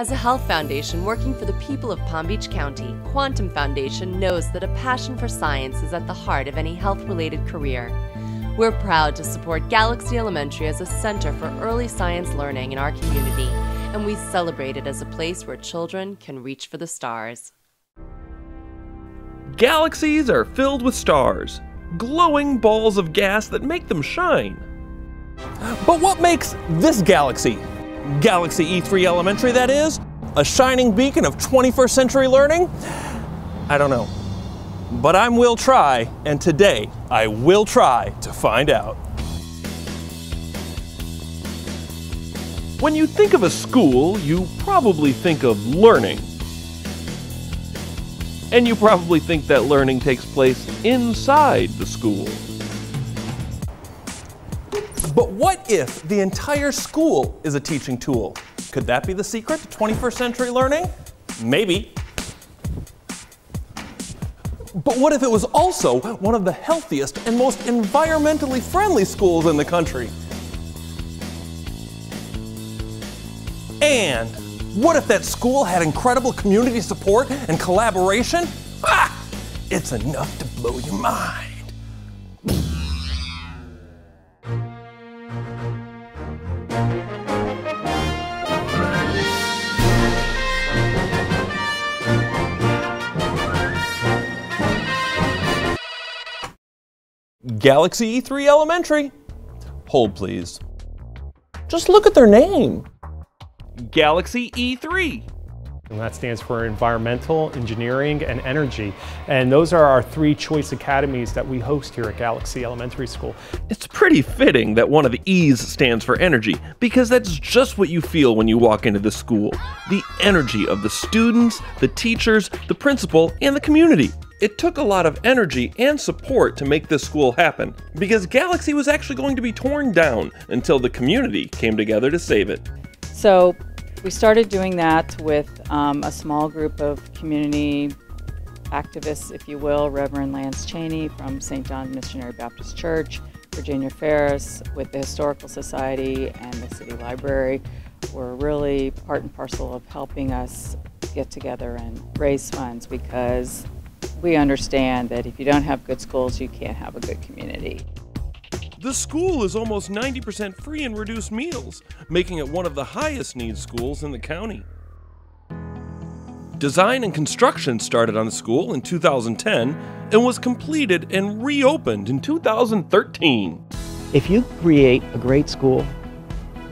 As a health foundation working for the people of Palm Beach County, Quantum Foundation knows that a passion for science is at the heart of any health-related career. We're proud to support Galaxy Elementary as a center for early science learning in our community, and we celebrate it as a place where children can reach for the stars. Galaxies are filled with stars, glowing balls of gas that make them shine. But what makes this galaxy, Galaxy E3 Elementary that is, a shining beacon of 21st century learning? I don't know. But I will try, and today I will try to find out. When you think of a school, you probably think of learning. And you probably think that learning takes place inside the school. But what if the entire school is a teaching tool? Could that be the secret to 21st century learning? Maybe. But what if it was also one of the healthiest and most environmentally friendly schools in the country? And what if that school had incredible community support and collaboration? Ah! It's enough to blow your mind. Galaxy E3 Elementary. Hold, please. Just look at their name. Galaxy E3. And that stands for Environmental, Engineering, and Energy. And those are our 3 choice academies that we host here at Galaxy Elementary School. It's pretty fitting that one of the E's stands for energy, because that's just what you feel when you walk into the school. The energy of the students, the teachers, the principal, and the community. It took a lot of energy and support to make this school happen, because Galaxy was actually going to be torn down until the community came together to save it. So we started doing that with a small group of community activists, if you will, Reverend Lance Cheney from St. John Missionary Baptist Church, Virginia Ferris with the Historical Society, and the City Library were really part and parcel of helping us get together and raise funds, because we understand that if you don't have good schools, you can't have a good community. The school is almost 90% free and reduced meals, making it one of the highest needs schools in the county. Design and construction started on the school in 2010 and was completed and reopened in 2013. If you create a great school,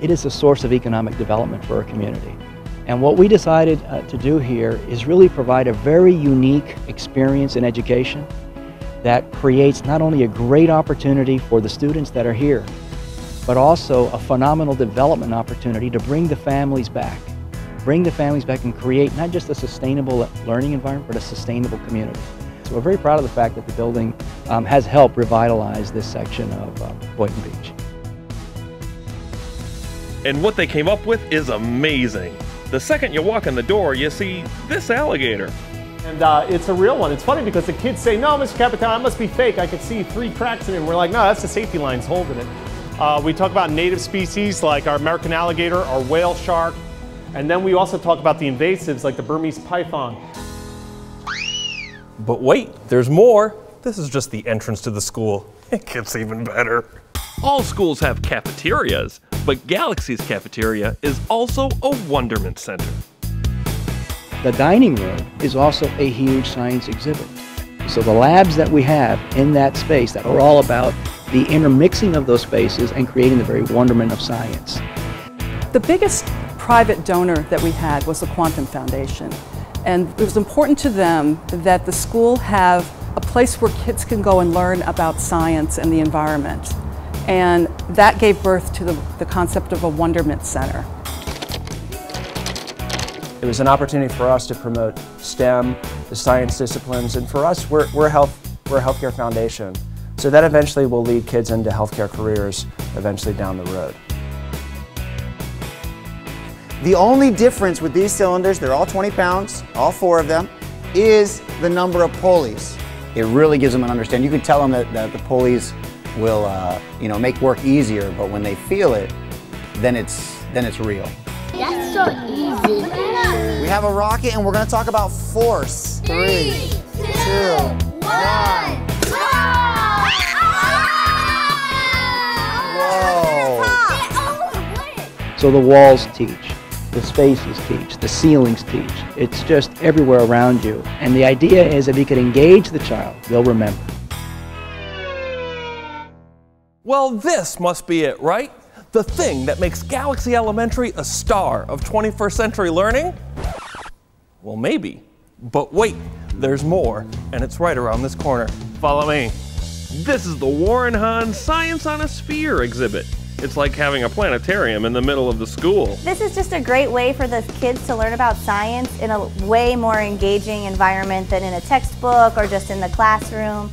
it is a source of economic development for a community. And what we decided to do here is really provide a very unique experience in education that creates not only a great opportunity for the students that are here, but also a phenomenal development opportunity to bring the families back. Bring the families back and create not just a sustainable learning environment, but a sustainable community. So we're very proud of the fact that the building has helped revitalize this section of Boynton Beach. And what they came up with is amazing. The second you walk in the door, you see this alligator. And it's a real one. It's funny because the kids say, "No, Mr. Capitan, it must be fake. I could see 3 cracks in it." And we're like, "No, that's the safety lines holding it." We talk about native species like our American alligator, our whale shark, and then we also talk about the invasives like the Burmese python. But wait, there's more. This is just the entrance to the school. It gets even better. All schools have cafeterias, but Galaxy's cafeteria is also a wonderment center. The dining room is also a huge science exhibit. So the labs that we have in that space that are all about the intermixing of those spaces and creating the very wonderment of science. The biggest private donor that we had was the Quantum Foundation. And it was important to them that the school have a place where kids can go and learn about science and the environment. And that gave birth to the concept of a Wonderment Center. It was an opportunity for us to promote STEM, the science disciplines, and for us, we're a healthcare foundation. So that eventually will lead kids into healthcare careers eventually down the road. The only difference with these cylinders, they're all 20 pounds, all 4 of them, is the number of pulleys. It really gives them an understanding. You can tell them that the pulleys will make work easier, but when they feel it, then it's real. Yes, so easy. We have a rocket and we're going to talk about force. 3, 2, 1. Whoa. So the walls teach, the spaces teach, the ceilings teach. It's just everywhere around you. And the idea is if you could engage the child, they'll remember. Well, this must be it, right? The thing that makes Galaxy Elementary a star of 21st century learning? Well, maybe. But wait, there's more, and it's right around this corner. Follow me. This is the Warren Hahn Science on a Sphere exhibit. It's like having a planetarium in the middle of the school. This is just a great way for the kids to learn about science in a way more engaging environment than in a textbook or just in the classroom.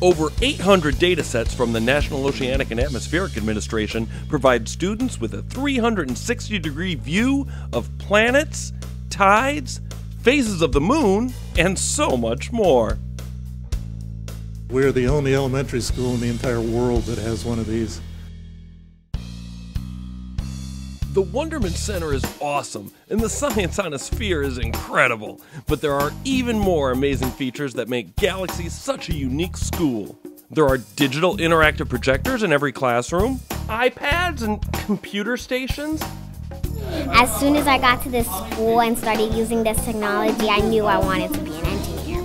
Over 800 data sets from the National Oceanic and Atmospheric Administration provide students with a 360-degree view of planets, tides, phases of the moon, and so much more. We're the only elementary school in the entire world that has one of these. The Wonderment Center is awesome, and the Science on a Sphere is incredible. But there are even more amazing features that make Galaxy such a unique school. There are digital interactive projectors in every classroom, iPads and computer stations. As soon as I got to this school and started using this technology, I knew I wanted to be an engineer.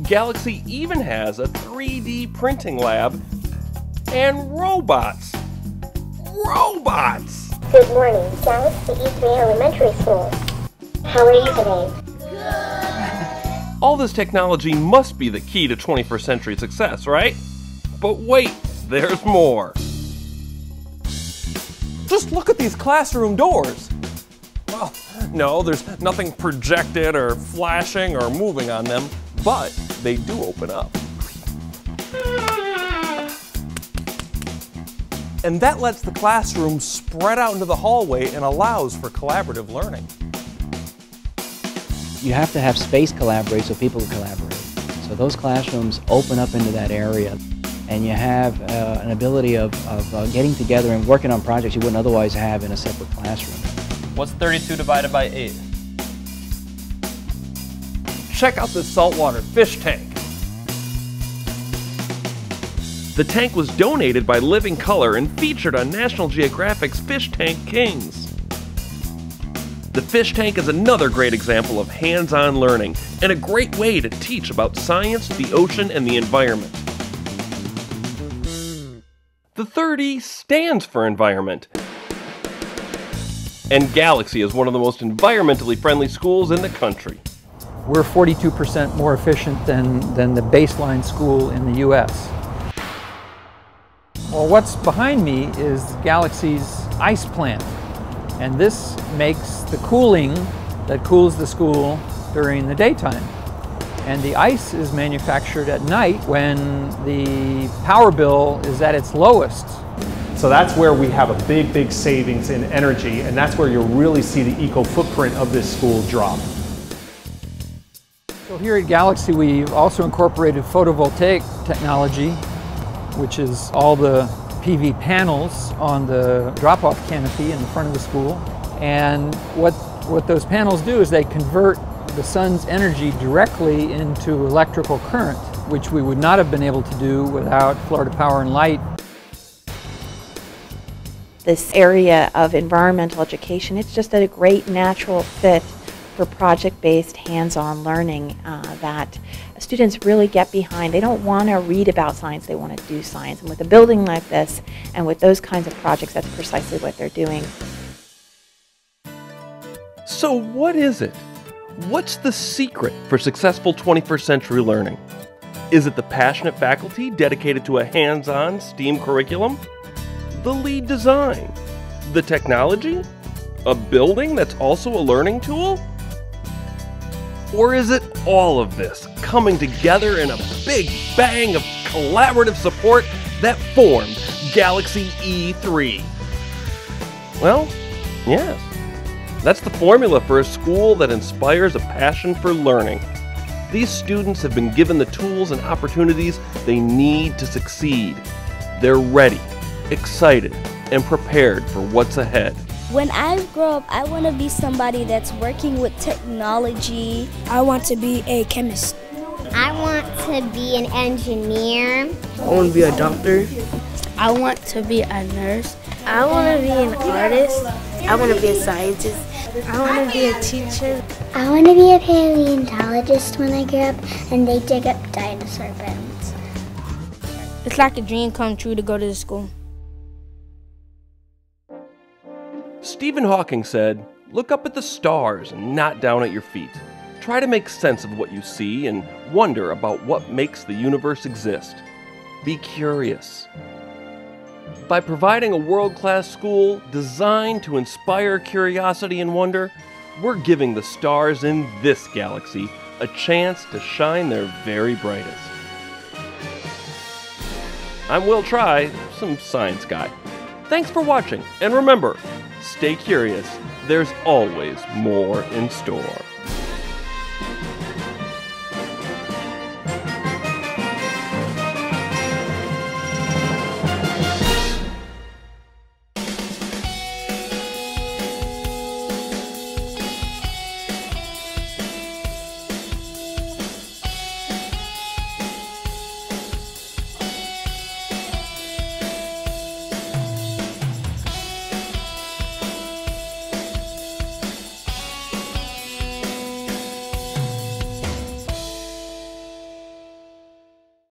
Galaxy even has a 3D printing lab and robots. Robots! Good morning, Galaxy E3 Elementary School. How are you today? All this technology must be the key to 21st century success, right? But wait, there's more. Just look at these classroom doors. Well, no, there's nothing projected or flashing or moving on them, but they do open up. And that lets the classroom spread out into the hallway and allows for collaborative learning. You have to have space collaborate so people can collaborate. So those classrooms open up into that area, and you have an ability of getting together and working on projects you wouldn't otherwise have in a separate classroom. What's 32 divided by 8? Check out this saltwater fish tank. The tank was donated by Living Color and featured on National Geographic's Fish Tank Kings. The fish tank is another great example of hands-on learning and a great way to teach about science, the ocean, and the environment. The 30 stands for environment. And Galaxy is one of the most environmentally friendly schools in the country. We're 42% more efficient than the baseline school in the US. Well, what's behind me is Galaxy's ice plant. And this makes the cooling that cools the school during the daytime. And the ice is manufactured at night when the power bill is at its lowest. So that's where we have a big savings in energy, and that's where you'll really see the eco footprint of this school drop. So here at Galaxy, we've also incorporated photovoltaic technology, which is all the PV panels on the drop-off canopy in the front of the school. And what those panels do is they convert the sun's energy directly into electrical current, which we would not have been able to do without Florida Power and Light. This area of environmental education, it's just a great natural fit for project-based hands-on learning that students really get behind. They don't want to read about science, they want to do science. And with a building like this and with those kinds of projects, that's precisely what they're doing. So what is it? What's the secret for successful 21st century learning? Is it the passionate faculty dedicated to a hands-on STEAM curriculum? The lead design? The technology? A building that's also a learning tool? Or is it all of this coming together in a big bang of collaborative support that formed Galaxy E3? Well, yes. That's the formula for a school that inspires a passion for learning. These students have been given the tools and opportunities they need to succeed. They're ready, excited, and prepared for what's ahead. When I grow up, I want to be somebody that's working with technology. I want to be a chemist. I want to be an engineer. I want to be a doctor. I want to be a nurse. I want to be an artist. I want to be a scientist. I want to be a teacher. I want to be a paleontologist when I grow up, and they dig up dinosaur bones. It's like a dream come true to go to the school. Stephen Hawking said, "Look up at the stars and not down at your feet. Try to make sense of what you see and wonder about what makes the universe exist. Be curious." By providing a world-class school designed to inspire curiosity and wonder, we're giving the stars in this galaxy a chance to shine their very brightest. I'm Will Try, some science guy. Thanks for watching, and remember, stay curious. There's always more in store.